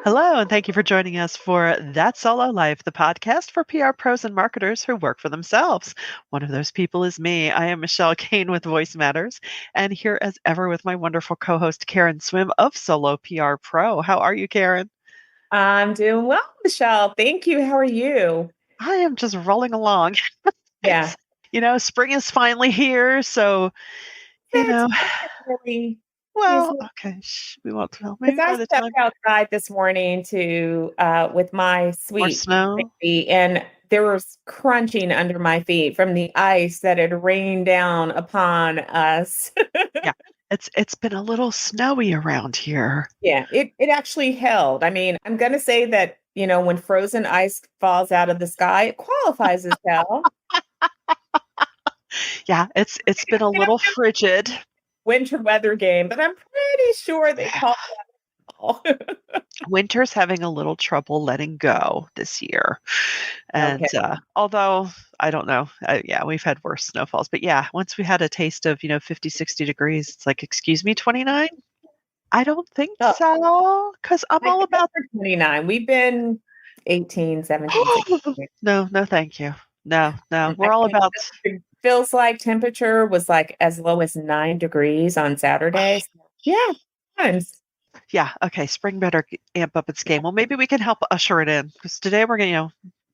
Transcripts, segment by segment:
Hello, and thank you for joining us for That Solo Life, the podcast for PR pros and marketers who work for themselves. One of those people is me. I am Michelle Kane with Voice Matters, and here as ever with my wonderful co host, Karen Swim of Solo PR Pro. How are you, Karen? I'm doing well, Michelle. Thank you. How are you? I am just rolling along. Yeah. It's, spring is finally here. So, you It's know, really well, because okay, we won't tell. Maybe I by the stepped time outside this morning to with my more sweet snow. baby, and there was crunching under my feet from the ice that had rained down upon us. Yeah, it's been a little snowy around here. Yeah, it actually held. I mean, I'm gonna say that, when frozen ice falls out of the sky, it qualifies as hell. Yeah, it's been a little frigid. Winter weather game, but I'm pretty sure they call it. Winter's having a little trouble letting go this year. Okay. And, although I don't know, yeah, we've had worse snowfalls, but yeah, once we had a taste of, 50, 60 degrees, it's like, "Excuse me, 29? I don't think Oh, so, because 'cause I'm I all think about." we're 29. We've been 18, 17, 16. No, no, thank you. No, no, I we're all think about. it feels like temperature was like as low as 9 degrees on Saturday. So, yeah, times. Yeah, okay, spring better amp up its game. Well, maybe we can help usher it in because today we're gonna,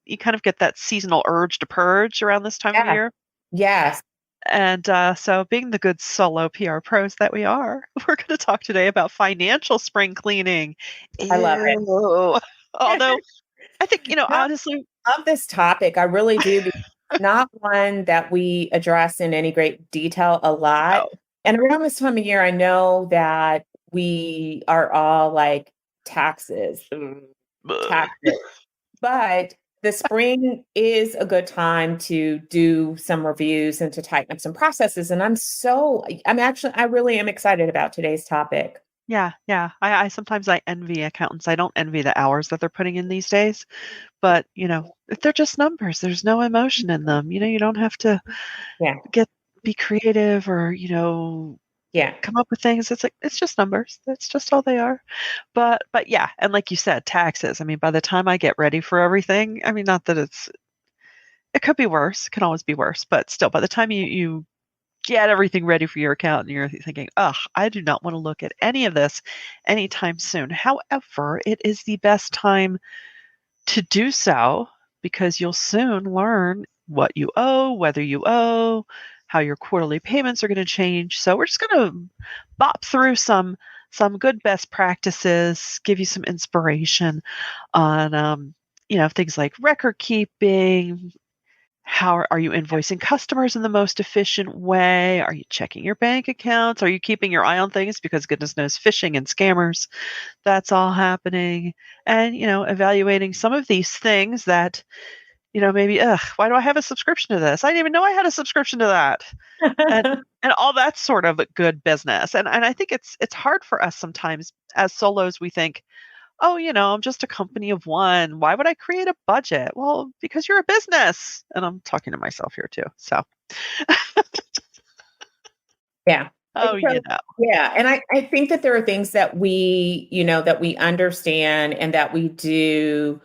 you kind of get that seasonal urge to purge around this time of Yeah. year. Yes. And so, being the good solo PR pros that we are, we're going to talk today about financial spring cleaning. I love it. Ew. Although, I think, No, honestly, I love this topic. I really do. Because it's not one that we address in any great detail a lot. oh, And around this time of year, I know that we are all like taxes, ugh. taxes. But the spring is a good time to do some reviews and to tighten up some processes. And I really am excited about today's topic. Yeah, yeah. I sometimes I envy accountants. I don't envy the hours that they're putting in these days, but if they're just numbers. There's no emotion in them. You don't have to Yeah. get be creative or Yeah. come up with things. It's like it's just numbers. That's just all they are. But yeah, and like you said, taxes. I mean, by the time I get ready for everything, I mean, not that it could be worse. It can always be worse, but still, by the time you get everything ready for your account and you're thinking, "Ugh, I do not want to look at any of this anytime soon." However, it is the best time to do so because you'll soon learn what you owe, whether you owe, how your quarterly payments are going to change. So we're just going to bop through some good best practices, give you some inspiration on things like record keeping. How are you invoicing customers in the most efficient way? Are you checking your bank accounts? Are you keeping your eye on things? Because goodness knows phishing and scammers, that's all happening. And, evaluating some of these things that, maybe, ugh, why do I have a subscription to this? I didn't even know I had a subscription to that. And and all that sort of good business. And I think it's hard for us sometimes as solos. We think, oh, I'm just a company of one. Why would I create a budget? Well, because you're a business. And I'm talking to myself here too. So, Yeah. oh, Yeah. And I think that there are things that we understand and that we do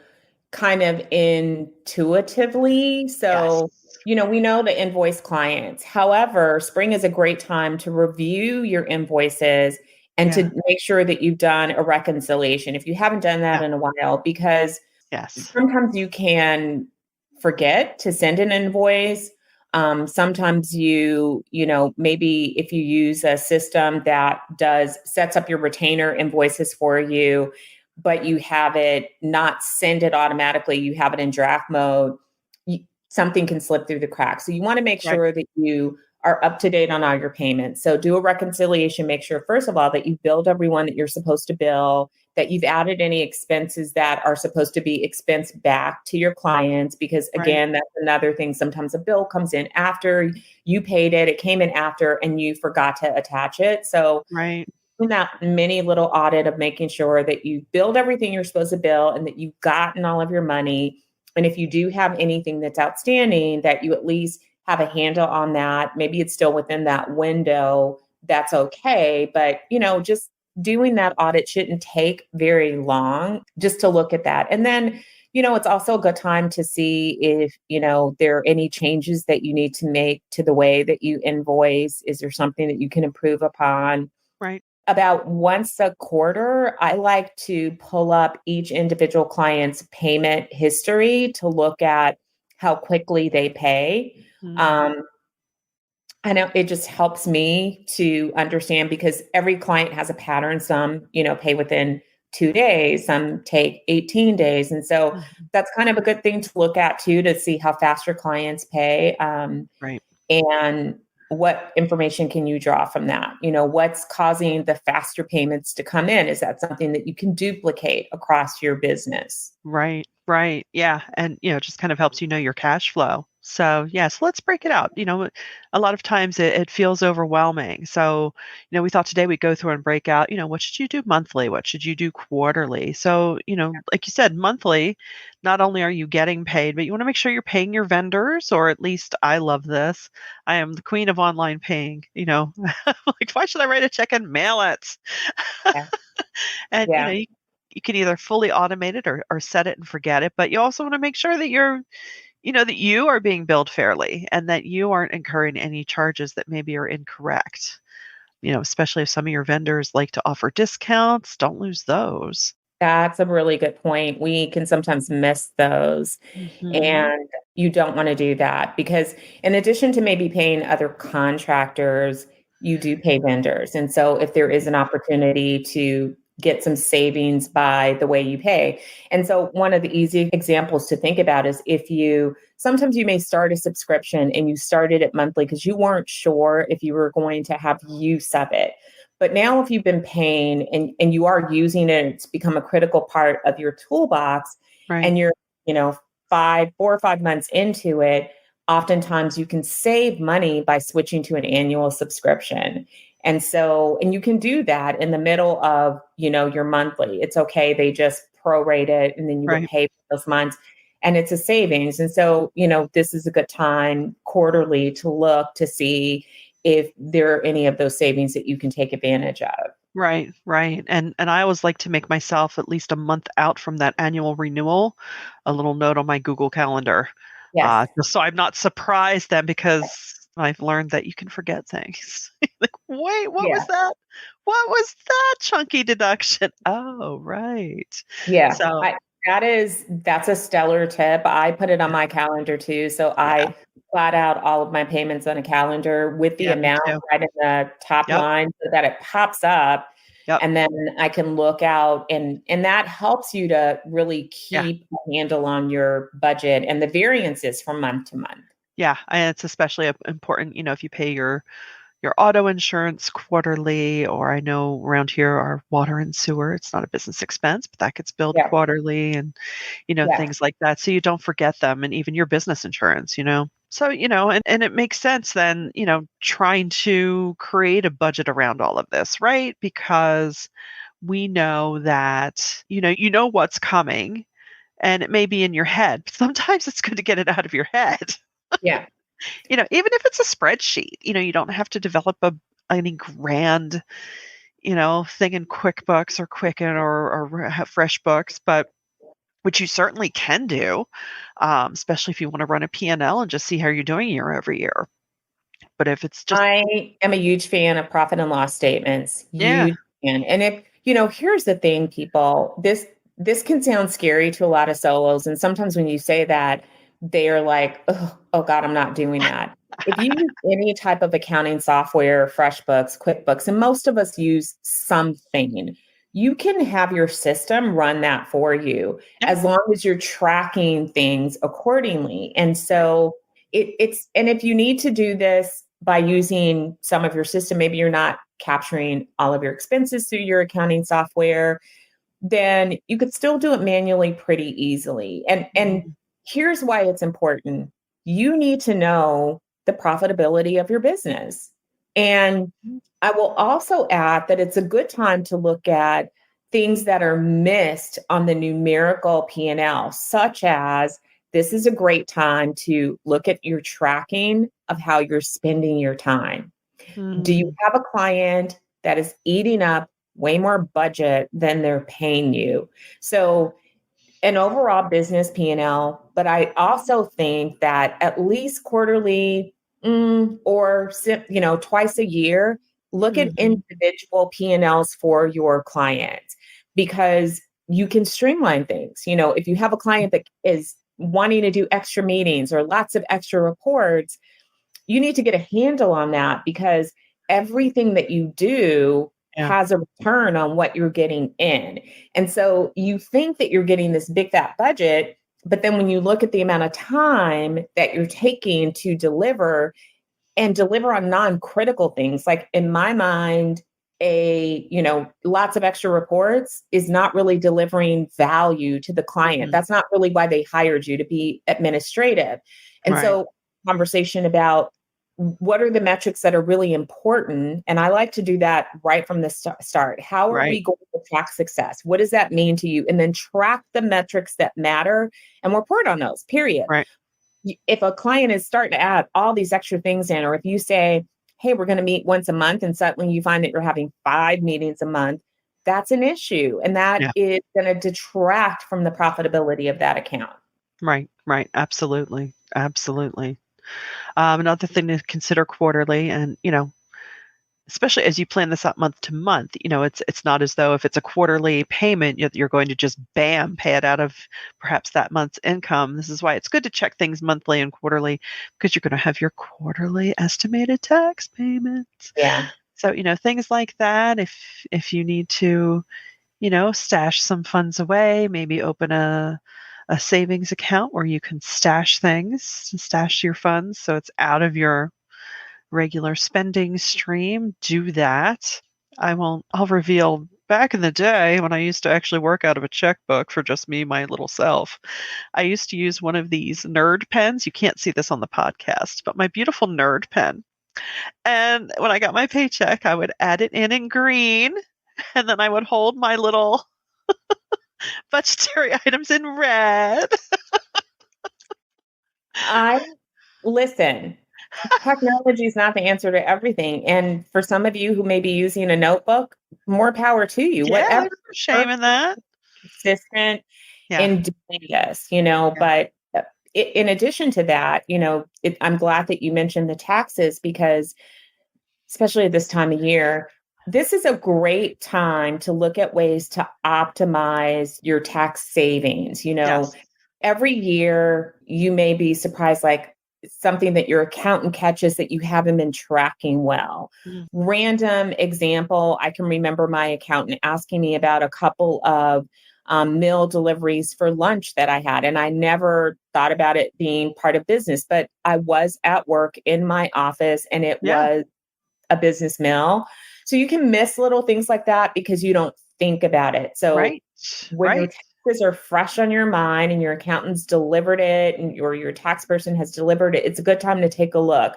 kind of intuitively. yes. So, we know the invoice clients. However, spring is a great time to review your invoices and Yeah. to make sure that you've done a reconciliation if you haven't done that Yeah. in a while, because Yes. sometimes you can forget to send an invoice. Sometimes maybe if you use a system that sets up your retainer invoices for you, but you have it not send it automatically, you have it in draft mode, something can slip through the cracks. So you want to make Right. sure that you are up to date on all your payments. So do a reconciliation, make sure, first of all, that you billed everyone that you're supposed to bill, that you've added any expenses that are supposed to be expensed back to your clients, because Right. again, that's another thing. Sometimes a bill comes in after you paid it, it came in after, and you forgot to attach it. So Right. in that mini little audit of making sure that you build everything you're supposed to bill and that you've gotten all of your money. And if you do have anything that's outstanding, that you at least have a handle on that. Maybe it's still within that window. That's okay. But, just doing that audit shouldn't take very long just to look at that. And then, it's also a good time to see if, there are any changes that you need to make to the way that you invoice. Is there something that you can improve upon? Right. About once a quarter, I like to pull up each individual client's payment history to look at how quickly they pay. Mm, Um, I know it just helps me to understand because every client has a pattern. Some, pay within 2 days, some take 18 days. And so mhm. that's kind of a good thing to look at too, to see how fast your clients pay. Right. And what information can you draw from that? What's causing the faster payments to come in? Is that something that you can duplicate across your business? Right, right. Yeah. And, it just kind of helps you know your cash flow. So, yeah, so let's break it out. A lot of times it feels overwhelming. So, we thought today we'd go through and break out, what should you do monthly? What should you do quarterly? So, like you said, monthly, not only are you getting paid, but you want to make sure you're paying your vendors, or at least I love this. I am the queen of online paying, like, why should I write a check and mail it? Yeah. And, Yeah. you can either fully automate it or set it and forget it, but you also want to make sure that that you are being billed fairly and that you aren't incurring any charges that maybe are incorrect. Especially if some of your vendors like to offer discounts, don't lose those. That's a really good point. We can sometimes miss those. Mhm. And you don't want to do that because, in addition to maybe paying other contractors, you do pay vendors. And so, if there is an opportunity to get some savings by the way you pay. And so, one of the easy examples to think about is if sometimes you may start a subscription and you started it monthly because you weren't sure if you were going to have use of it. But now, if you've been paying and you are using it, it's become a critical part of your toolbox, Right. and you're, you know, 4 or 5 months into it, oftentimes you can save money by switching to an annual subscription. And you can do that in the middle of, your monthly. It's okay. They just prorate it and then you would Right. pay for those months and it's a savings. And so, this is a good time quarterly to look to see if there are any of those savings that you can take advantage of. Right, right. And I always like to make myself at least a month out from that annual renewal, a little note on my Google Calendar, Yes. just so I'm not surprised then because I've learned that you can forget things. Like, wait, what Yeah. was that? What was that chunky deduction? Oh, right. Yeah, So, that's a stellar tip. I put it on yeah, my calendar too. So yeah, I plot out all of my payments on a calendar with the yeah, me amount too. right in the top Yep, line so that it pops up yep, and then I can look out and that helps you to really yeah. keep a handle on your budget and the variances from month to month. Yeah, and it's especially important, if you pay your auto insurance quarterly, or I know around here our water and sewer, it's not a business expense, but that gets billed Yeah. quarterly and, Yeah. things like that. So you don't forget them and even your business insurance. So, and it makes sense then, trying to create a budget around all of this, right? Because we know that, you know what's coming and it may be in your head. But sometimes it's good to get it out of your head. Yeah. Even if it's a spreadsheet, you don't have to develop any grand, thing in QuickBooks or Quicken or FreshBooks, but which you certainly can do, especially if you want to run a P&L and just see how you're doing year over year. But if it's just, I am a huge fan of profit and loss statements. yeah, Huge fan. And if, here's the thing, people, this can sound scary to a lot of solos. And sometimes when you say that, they are like, oh God, I'm not doing that. If you use any type of accounting software, FreshBooks, QuickBooks, and most of us use something, you can have your system run that for you yeah, as long as you're tracking things accordingly. And right, so and if you need to do this by using some of your system, maybe you're not capturing all of your expenses through your accounting software, then you could still do it manually pretty easily. And mhm, here's why it's important. You need to know the profitability of your business. And I will also add that it's a good time to look at things that are missed on the numerical P&L, such as this is a great time to look at your tracking of how you're spending your time. Do you mm, have a client that is eating up way more budget than they're paying you. So an overall business P&L, but I also think that at least quarterly, or twice a year, look at Mhm. individual P&Ls for your clients, because you can streamline things. If you have a client that is wanting to do extra meetings or lots of extra reports, you need to get a handle on that, because everything that you do Yeah. has a return on what you're getting in. And so you think that you're getting this big fat budget, but then when you look at the amount of time that you're taking to deliver and deliver on non-critical things, like in my mind, lots of extra reports is not really delivering value to the client. Mhm. That's not really why they hired you, to be administrative. And Right. so conversation about what are the metrics that are really important, and I like to do that right from the start. How are Right. we going to track success? What does that mean to you? And then track the metrics that matter and report on those, period. Right. If a client is starting to add all these extra things in, or if you say, hey, we're going to meet once a month, and suddenly you find that you're having 5 meetings a month, that's an issue. And that Yeah. is going to detract from the profitability of that account. Right. Right. Absolutely. Absolutely. Another thing to consider quarterly, and especially as you plan this out month to month, it's not as though if it's a quarterly payment, you're going to just bam pay it out of perhaps that month's income. This is why it's good to check things monthly and quarterly, because you're going to have your quarterly estimated tax payments. Yeah. So things like that. If you need to, stash some funds away, maybe open a savings account where you can stash your funds so it's out of your regular spending stream, do that. I'll reveal back in the day when I used to actually work out of a checkbook for just me, my little self. I used to use one of these nerd pens. You can't see this on the podcast, but my beautiful nerd pen. And when I got my paycheck, I would add it in green, and then I would hold my little budgetary items in red. I Listen, technology is not the answer to everything. And for some of you who may be using a notebook, more power to you. Yeah, Whatever there's no shame works, in that. consistent Yeah, in doing this, yeah, but in addition to that, I'm glad that you mentioned the taxes, because especially at this time of year, this is a great time to look at ways to optimize your tax savings. yes. Every year you may be surprised, like something that your accountant catches that you haven't been tracking well. Mm, Random example, I can remember my accountant asking me about a couple of meal deliveries for lunch that I had. And I never thought about it being part of business, but I was at work in my office and it yeah, was a business mail. So you can miss little things like that because you don't think about it. So right, when your right, taxes are fresh on your mind and your accountant's delivered it, or your tax person has delivered it, it's a good time to take a look.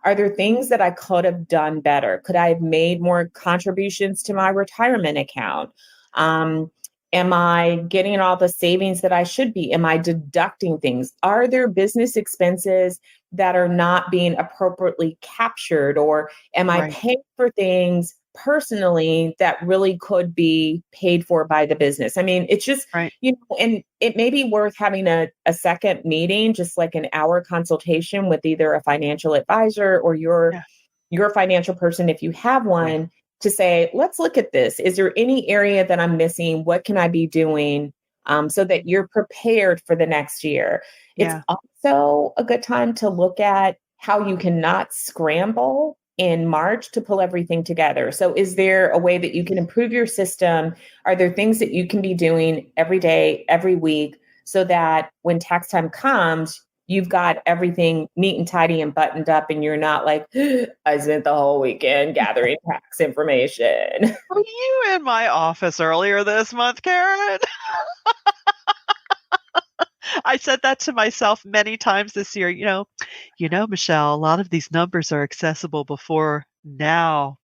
Are there things that I could have done better? Could I have made more contributions to my retirement account? Am I getting all the savings that I should be? Am I deducting things? Are there business expenses that are not being appropriately captured? Or am I right, paying for things personally that really could be paid for by the business? I mean, it's just, right. and it may be worth having a second meeting, just like an hour consultation with either a financial advisor or Yeah, your financial person, if you have yeah, one, to say, let's look at this. Is there any area that I'm missing? What can I be doing, so that you're prepared for the next year? It's yeah. also a good time to look at how you cannot scramble in March to pull everything together. So, is there a way that you can improve your system? Are there things that you can be doing every day, every week, so that when tax time comes, you've got everything neat and tidy and buttoned up, and you're not like, I spent the whole weekend gathering tax information. Were you in my office earlier this month, Karen? I said that to myself many times this year. Michelle, a lot of these numbers are accessible before now.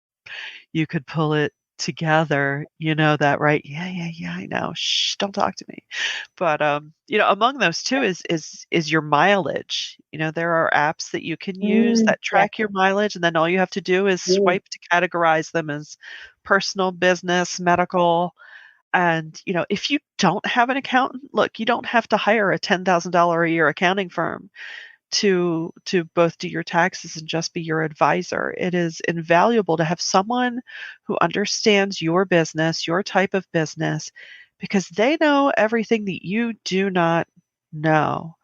You could pull it together. You know that, right? Yeah, yeah, yeah. I know. Shh, don't talk to me. But among those too is your mileage. There are apps that you can use that Yeah. track your mileage, and then all you have to do is Mm. swipe to categorize them as personal, business, medical. And, if you don't have an accountant, look, you don't have to hire a $10,000 a year accounting firm to both do your taxes and just be your advisor. It is invaluable to have someone who understands your business, your type of business, because they know everything that you do not know.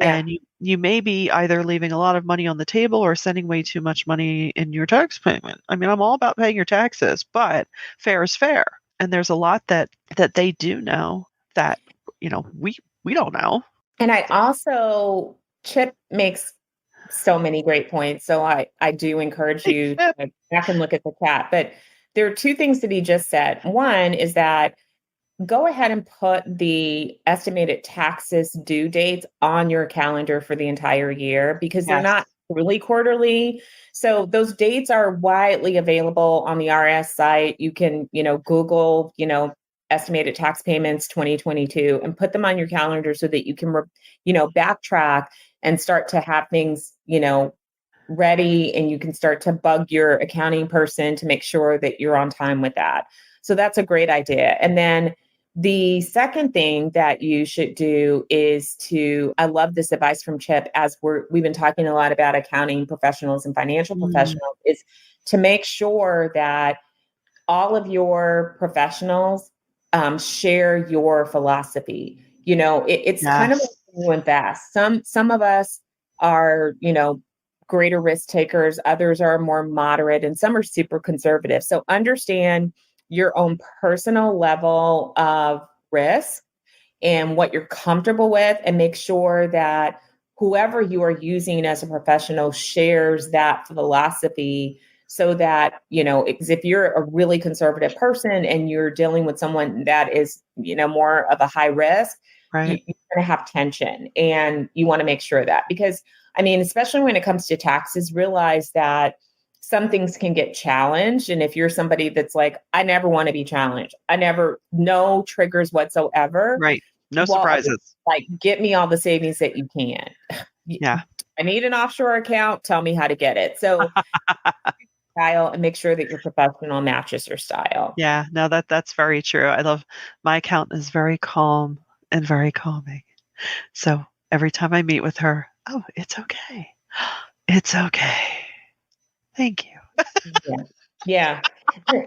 Yeah. And you may be either leaving a lot of money on the table or sending way too much money in your tax payment. I mean, I'm all about paying your taxes, but fair is fair. And there's a lot that they do know that, we don't know. And I also, Chip makes so many great points. So I do encourage you to go back and look at the chat. But there are two things that he just said. One is that go ahead and put the estimated taxes due dates on your calendar for the entire year because they're Yes. not really quarterly. So those dates are widely available on the RS site. You can, Google, estimated tax payments 2022 and put them on your calendar so that you can, backtrack and start to have things, ready, and you can start to bug your accounting person to make sure that you're on time with that. So that's a great idea. And then the second thing that you should do is I love this advice from Chip, as we've been talking a lot about accounting professionals and financial Mm, professionals, is to make sure that all of your professionals share your philosophy. It's kind of like yes. you invest. Some of us are, greater risk takers, others are more moderate, and some are super conservative. So understand your own personal level of risk and what you're comfortable with, and make sure that whoever you are using as a professional shares that philosophy, so that, if you're a really conservative person and you're dealing with someone that is, more of a high risk, Right. you're going to have tension, and you want to make sure that, because I mean, especially when it comes to taxes, realize that some things can get challenged. And if you're somebody that's like, I never want to be challenged, no triggers whatsoever. Right. No Well, surprises. like, get me all the savings that you can. Yeah. I need an offshore account. Tell me how to get it. So style, and make sure that your professional matches your style. Yeah. No, that's very true. I love my accountant is very calm and very calming. So every time I meet with her, oh, it's okay. It's okay. Thank you. Yeah.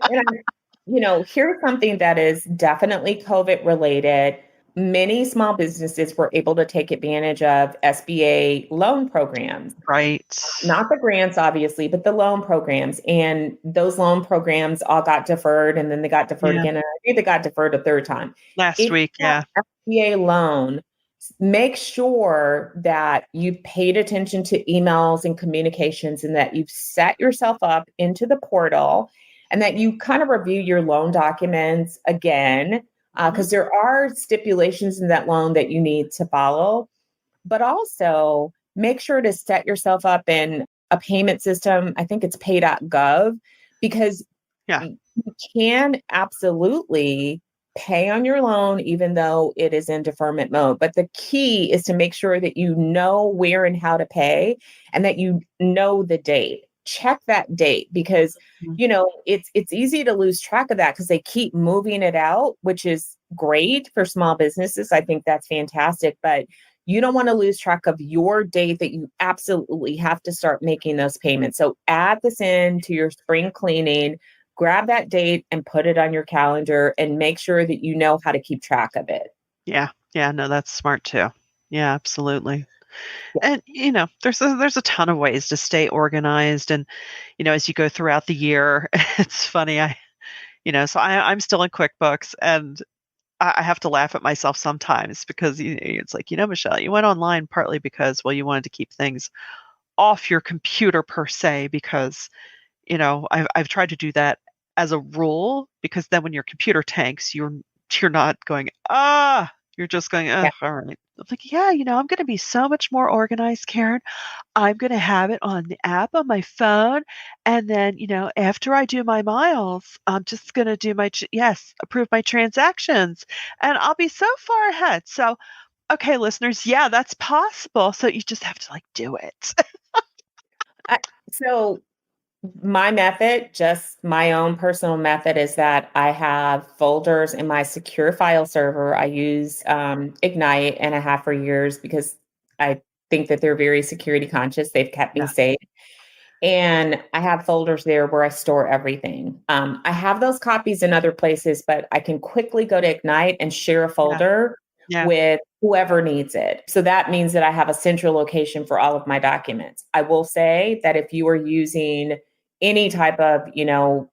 Yeah. Here's something that is definitely COVID related. Many small businesses were able to take advantage of SBA loan programs, Right. not the grants, obviously, but the loan programs. And those loan programs all got deferred, and then they got deferred Yeah. again. And I think they got deferred a third time. Last If you week, have yeah. an SBA loan, make sure that you've paid attention to emails and communications, and that you've set yourself up into the portal, and that you kind of review your loan documents again, Mhm. because there are stipulations in that loan that you need to follow. But also make sure to set yourself up in a payment system. I think it's pay.gov, because Yeah. you can absolutely pay on your loan even though it is in deferment mode. But the key is to make sure that you know where and how to pay, and that you know the date. Check that date, because Mhm. it's easy to lose track of that because they keep moving it out, which is great for small businesses. I think that's fantastic, but you don't want to lose track of your date that you absolutely have to start making those payments. So add this in to your spring cleaning, grab that date and put it on your calendar, and make sure that you know how to keep track of it. Yeah. Yeah, no, that's smart too. Yeah, absolutely. Yeah. And, there's a ton of ways to stay organized and, as you go throughout the year, it's funny, so I'm still in QuickBooks and I have to laugh at myself sometimes because it's like, Michelle, you went online partly because, well, you wanted to keep things off your computer per se because, I've tried to do that as a rule because then when your computer tanks, you're not going, you're just going, Yeah. all right. I'm like, yeah, I'm going to be so much more organized, Karen. I'm going to have it on the app on my phone. And then, after I do my miles, I'm just going to do approve my transactions. And I'll be so far ahead. So, okay, listeners, yeah, that's possible. So you just have to do it. I, so My method, just my own personal method, is that I have folders in my secure file server. I use Ignite, and I have for years because I think that they're very security conscious. They've kept me Yeah, safe. And I have folders there where I store everything. I have those copies in other places, but I can quickly go to Ignite and share a yeah, folder yeah, with whoever needs it. So that means that I have a central location for all of my documents. I will say that if you are using any type of,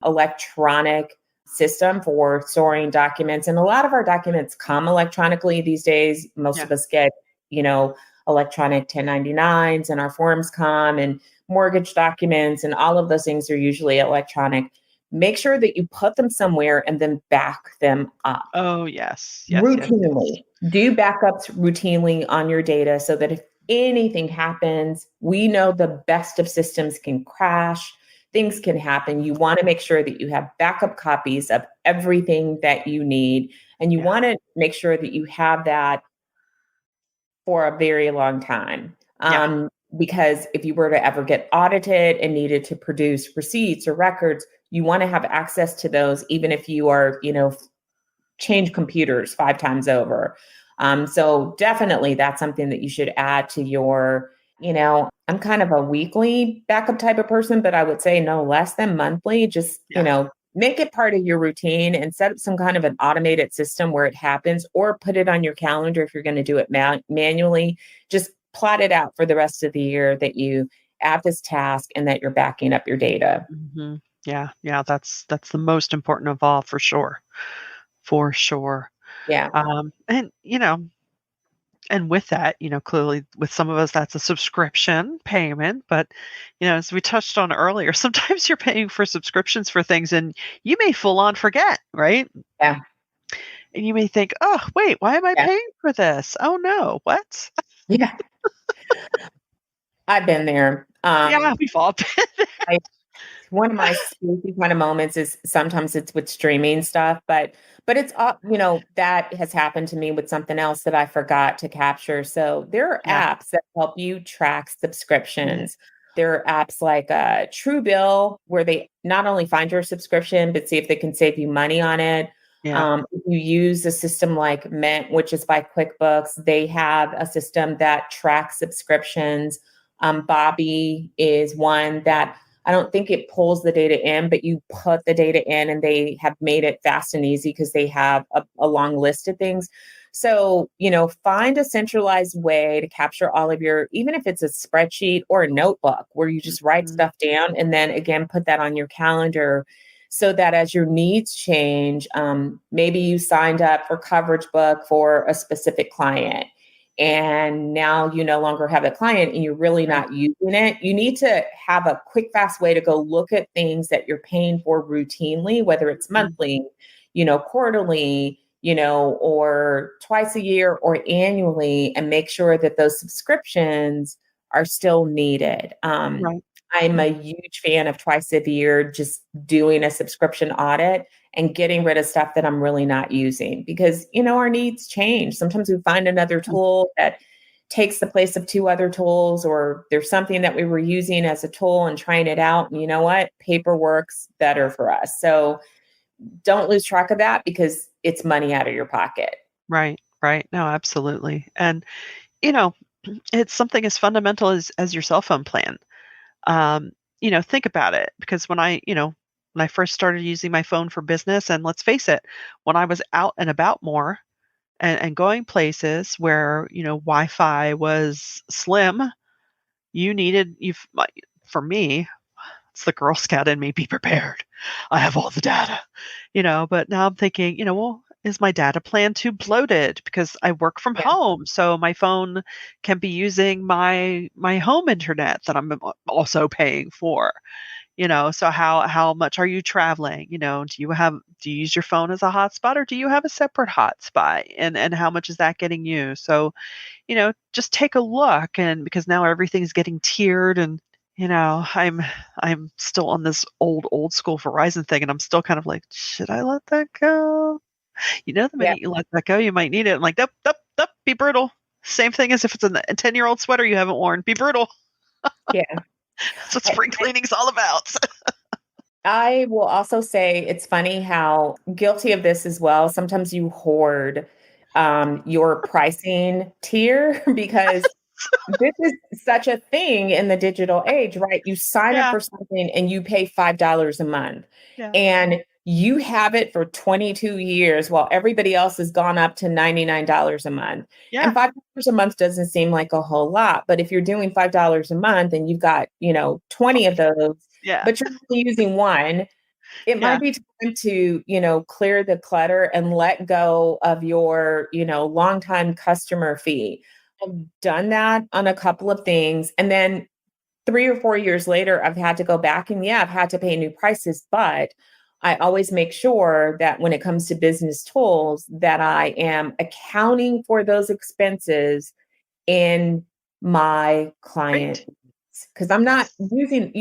electronic system for storing documents, and a lot of our documents come electronically these days, most yeah, of us get, electronic 1099s, and our forms come, and mortgage documents, and all of those things are usually electronic. Make sure that you put them somewhere and then back them up oh, yes, yes, yes, yes, routinely. Do backups routinely on your data so that if anything happens, we know the best of systems can crash, things can happen. You want to make sure that you have backup copies of everything that you need. And you yeah, want to make sure that you have that for a very long time. yeah, Because if you were to ever get audited and needed to produce receipts or records, you want to have access to those, even if you are, change computers 5 times over. So definitely that's something that you should add to your, I'm kind of a weekly backup type of person, but I would say no less than monthly. Just, yeah. make it part of your routine and set up some kind of an automated system where it happens, or put it on your calendar if you're going to do it manually. Just plot it out for the rest of the year that you add this task and that you're backing up your data. Hmm. Yeah, yeah. That's the most important of all, for sure, for sure. Yeah. And and with that, clearly with some of us, that's a subscription payment. But, as we touched on earlier, sometimes you're paying for subscriptions for things and you may full on forget, right? Yeah. And you may think, oh, wait, why am I Yeah. paying for this? Oh, no, what? Yeah. I've been there. Yeah, we've all been. I One of my spooky kind of moments is sometimes it's with streaming stuff, but it's that has happened to me with something else that I forgot to capture. So there are Yeah, apps that help you track yeah, subscriptions. There are apps like Truebill, where they not only find your subscription but see if they can save you money on it. yeah, If you use a system like Mint, which is by QuickBooks, they have a system that tracks subscriptions. Bobby is one that I don't think it pulls the data in, but you put the data in, and they have made it fast and easy because they have a long list of things. So, find a centralized way to capture all of your, even if it's a spreadsheet or a notebook where you just write mhm, stuff down, and then again, put that on your calendar so that as your needs change, maybe you signed up for coverage book for a specific client, and now you no longer have a client and you're really right, not using it. You need to have a quick, fast way to go look at things that you're paying for routinely, whether it's mhm, monthly, quarterly, or twice a year or annually, and make sure that those subscriptions are still needed. right, I'm mm, a huge fan of twice a year, just doing a subscription audit and getting rid of stuff that I'm really not using, because, our needs change. Sometimes we find another mm, tool that takes the place of two other tools, or there's something that we were using as a tool and trying it out. And you know what? Paper works better for us. So don't lose track of that because it's money out of your pocket. right, right. No, absolutely. And, you know, it's something as fundamental as your cell phone plan. Um, think about it, because when I first started using my phone for business, and let's face it, when I was out and about more and going places where, Wi-Fi was slim, you needed you for me, it's the Girl Scout in me, be prepared. I have all the data, but now I'm thinking, well, is my data plan too bloated because I work from Yeah. home, so my phone can be using my home internet that I'm also paying for. So how much are you traveling? Do you use your phone as a hotspot, or do you have a separate hotspot? And how much is that getting you? So, just take a look, and because now everything's getting tiered, and I'm still on this old school Verizon thing, and I'm still kind of like, should I let that go? The Yeah. minute you let that go, you might need it. I'm like, nope, nope, nope, be brutal. Same thing as if it's a 10-year-old sweater you haven't worn. Be brutal. Yeah. That's what I, spring cleaning's all about. I will also say it's funny how guilty of this as well. Sometimes you hoard your pricing tier because this is such a thing in the digital age, right? You sign up Yeah, for something and you pay $5 a month yeah, and you have it for 22 years while everybody else has gone up to $99 a month. And yeah, $5 a month doesn't seem like a whole lot, but if you're doing $5 a month and you've got, 20 of those, yeah, but you're only using one, it yeah. might be time to, clear the clutter and let go of your, longtime customer fee. I've done that on a couple of things. And then 3 or 4 years later, I've had to go back and yeah, I've had to pay new prices, but I always make sure that when it comes to business tools, that I am accounting for those expenses in my client Right. because I'm not Yes. using,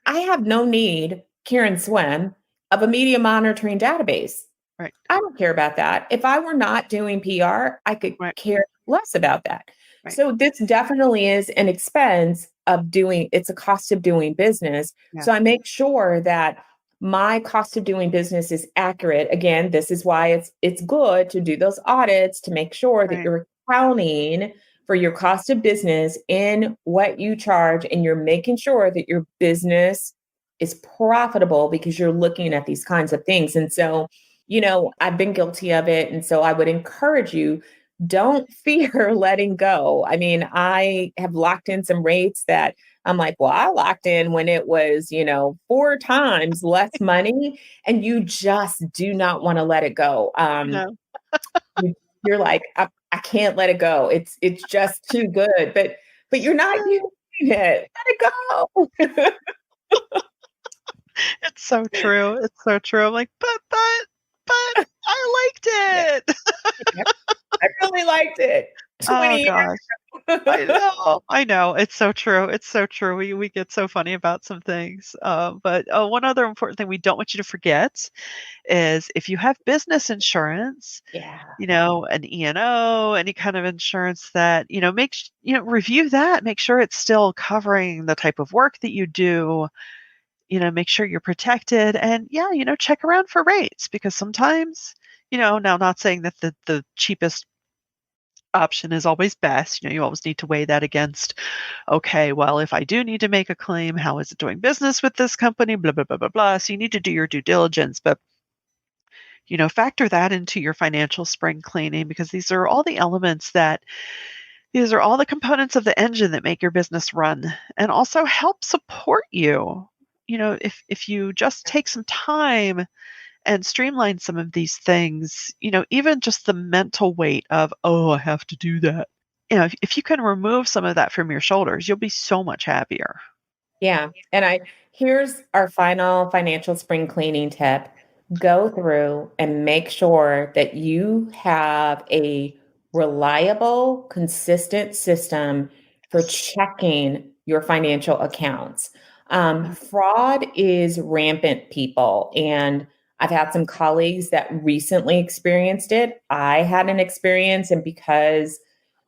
I have no need, Karen Swim, of a media monitoring database. Right. I don't care about that. If I were not doing PR, I could Right. care less about that. Right. So this definitely is an expense of doing, it's a cost of doing business. Yeah. So I make sure that my cost of doing business is accurate. Again, this is why it's good to do those audits to make sure that Right. you're accounting for your cost of business in what you charge and you're making sure that your business is profitable because you're looking at these kinds of things. And so I've been guilty of it. And so I would encourage you, don't fear letting go. I mean, I have locked in some rates that I'm like, well, I locked in when it was, 4 times less money, and you just do not want to let it go. No. You're like, I can't let it go. It's just too good. But you're not using it. Let it go. It's so true. It's so true. I'm like, but I liked Yeah, it. yeah. I really liked it. Oh 20 gosh. years. I know. I know. It's so true. It's so true. We get so funny about some things. But one other important thing we don't want you to forget is if you have business insurance, Yeah. an E&O, any kind of insurance that, review that, make sure it's still covering the type of work that you do, make sure you're protected and yeah, check around for rates because sometimes, now not saying that the cheapest option is always best. You always need to weigh that against, okay, well, if I do need to make a claim, how is it doing business with this company? Blah, blah, blah, blah, blah. So you need to do your due diligence. But factor that into your financial spring cleaning because these are all the components of the engine that make your business run and also help support you. If you just take some time and streamline some of these things, even just the mental weight of, oh, I have to do that. If you can remove some of that from your shoulders, you'll be so much happier. Yeah. And here's our final financial spring cleaning tip. Go through and make sure that you have a reliable, consistent system for Yes. checking your financial accounts. Yeah. Fraud is rampant, people. And I've had some colleagues that recently experienced it. I had an experience, and because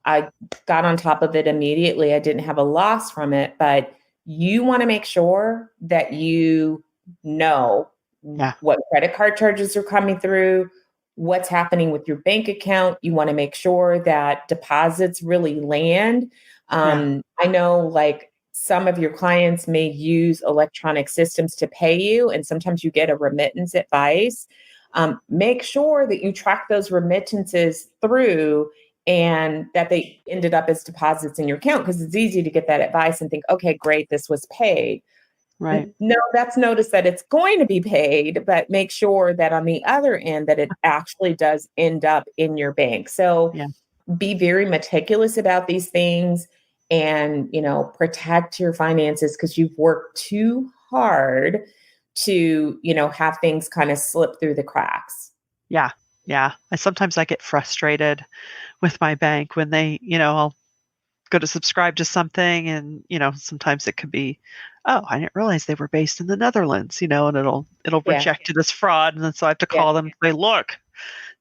I got on top of it immediately, I didn't have a loss from it. But you want to make sure that you know Yeah. what credit card charges are coming through, what's happening with your bank account. You want to make sure that deposits really land. Yeah. I know like some of your clients may use electronic systems to pay you, and sometimes you get a remittance advice. Make sure that you track those remittances through and that they ended up as deposits in your account because it's easy to get that advice and think, okay, great, this was paid. Right. No, that's notice that it's going to be paid, but make sure that on the other end that it actually does end up in your bank. So Yeah. be very meticulous about these things and, protect your finances because you've worked too hard to, have things kind of slip through the cracks. Yeah. Yeah. I get frustrated with my bank when they, I'll go to subscribe to something and, sometimes it could be, oh, I didn't realize they were based in the Netherlands, and it'll Yeah. reject it as fraud. And then so I have to Yeah. call them and say, look,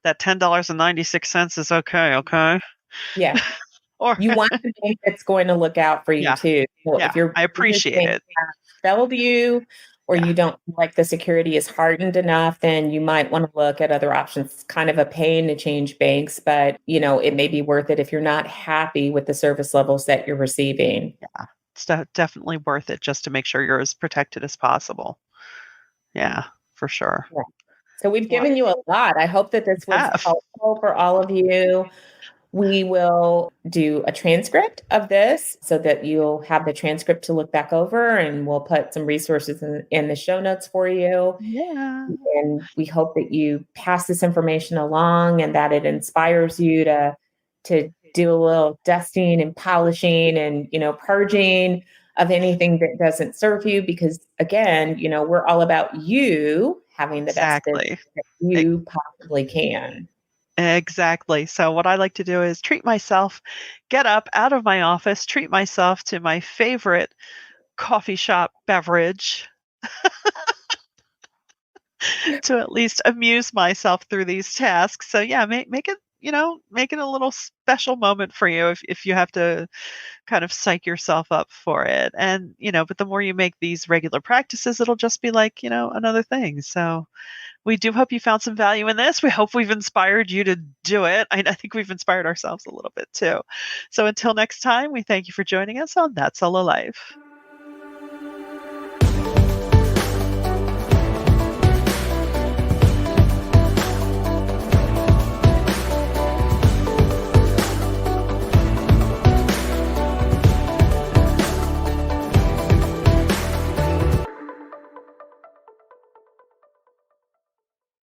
that $10.96 is okay. Okay. Yeah. Or You want a bank that's going to look out for you yeah, too. So yeah, if your I business appreciate bank it. has failed you or Yeah, you don't feel like the security is hardened enough, then you might want to look at other options. It's kind of a pain to change banks, but it may be worth it if you're not happy with the service levels that you're receiving. yeah. It's definitely worth it just to make sure you're as protected as possible. Yeah, for sure. Yeah. So we've Well, given you a lot. I hope that you this was have. helpful for all of you. We will do a transcript of this so that you'll have the transcript to look back over, and we'll put some resources in the show notes for you. Yeah, And we hope that you pass this information along and that it inspires you to do a little dusting and polishing and purging of anything that doesn't serve you, because again, we're all about you having the best business exactly. that you possibly can. Exactly. So what I like to do is treat myself, get up out of my office, treat myself to my favorite coffee shop beverage to at least amuse myself through these tasks. So yeah, make it, make it a little special moment for you if you have to kind of psych yourself up for it. And, but the more you make these regular practices, it'll just be like, another thing. So we do hope you found some value in this. We hope we've inspired you to do it. I think we've inspired ourselves a little bit too. So until next time, we thank you for joining us on That Solo Life.